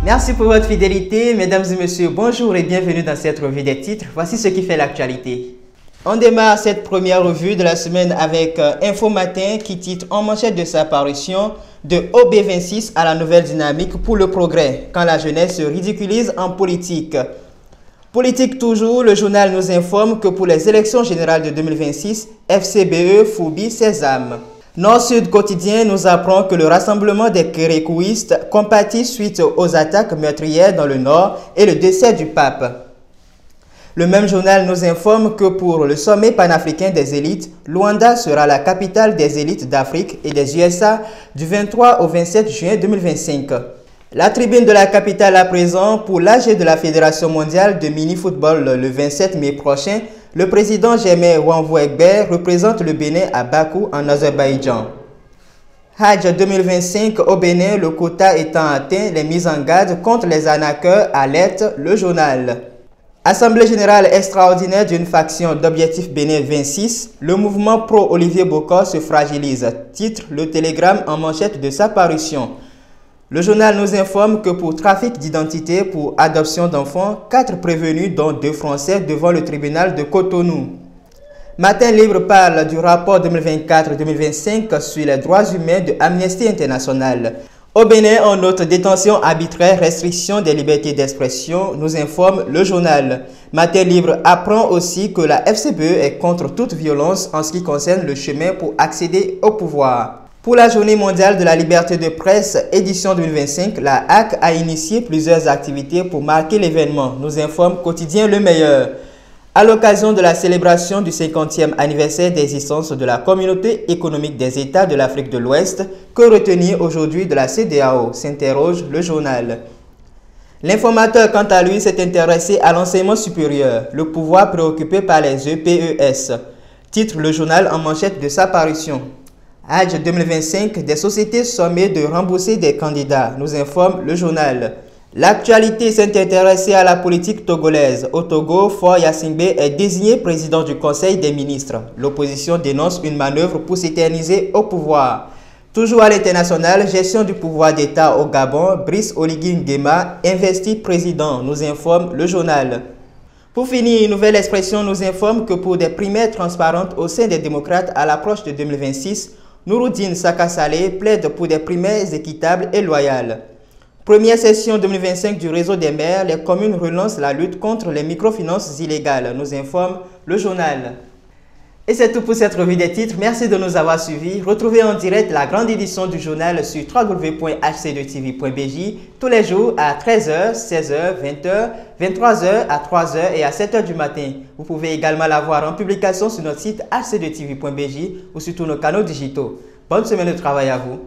Merci pour votre fidélité. Mesdames et messieurs, bonjour et bienvenue dans cette revue des titres. Voici ce qui fait l'actualité. On démarre cette première revue de la semaine avec Info Matin qui titre en manchette de sa parution de OB26 à la nouvelle dynamique pour le progrès, quand la jeunesse se ridiculise en politique. Politique toujours, le journal nous informe que pour les élections générales de 2026, FCBE fourbi ses âmes. Nord-Sud quotidien nous apprend que le rassemblement des kérékouistes compatit suite aux attaques meurtrières dans le Nord et le décès du pape. Le même journal nous informe que pour le sommet panafricain des élites, Luanda sera la capitale des élites d'Afrique et des USA du 23 au 27 juin 2025. La tribune de la capitale à présent pour l'AG de la Fédération mondiale de mini-football le 27 mai prochain. Le président Germain Wanvou-Egbert représente le Bénin à Bakou en Azerbaïdjan. Hajj 2025 au Bénin, le quota étant atteint, les mises en garde contre les arnaqueurs alerte le journal. Assemblée générale extraordinaire d'une faction d'Objectif Bénin 26, le mouvement pro-Olivier Bokor se fragilise, titre le Télégramme en manchette de sa parution. Le journal nous informe que pour trafic d'identité pour adoption d'enfants, 4 prévenus dont 2 Français devant le tribunal de Cotonou. Matin Libre parle du rapport 2024-2025 sur les droits humains de Amnesty International. Au Bénin, on note détention arbitraire, restriction des libertés d'expression, nous informe le journal. Matin Libre apprend aussi que la FCBE est contre toute violence en ce qui concerne le chemin pour accéder au pouvoir. Pour la Journée mondiale de la liberté de presse, édition 2025, la HAC a initié plusieurs activités pour marquer l'événement, nous informe Quotidien Le Meilleur. À l'occasion de la célébration du 50e anniversaire d'existence de la Communauté économique des États de l'Afrique de l'Ouest, que retenir aujourd'hui de la CEDEAO, s'interroge le journal. L'informateur, quant à lui, s'est intéressé à l'enseignement supérieur, le pouvoir préoccupé par les EPES, titre le journal en manchette de sa parution. Hajj 2025, des sociétés sommées de rembourser des candidats, nous informe le journal. L'actualité s'est intéressée à la politique togolaise. Au Togo, Faure Gnassingbé est désigné président du Conseil des ministres. L'opposition dénonce une manœuvre pour s'éterniser au pouvoir. Toujours à l'international, gestion du pouvoir d'État au Gabon, Brice Oligui Nguema investi président, nous informe le journal. Pour finir, une nouvelle expression nous informe que pour des primaires transparentes au sein des démocrates à l'approche de 2026, Nouroudine Saka Saleh plaide pour des primaires équitables et loyales. Première session 2025 du réseau des maires, les communes relancent la lutte contre les microfinances illégales, nous informe le journal. Et c'est tout pour cette revue des titres. Merci de nous avoir suivis. Retrouvez en direct la grande édition du journal sur www.hc2tv.bj tous les jours à 13h, 16h, 20h, 23h, à 3h et à 7h du matin. Vous pouvez également la voir en publication sur notre site hc2tv.bj ou sur tous nos canaux digitaux. Bonne semaine de travail à vous.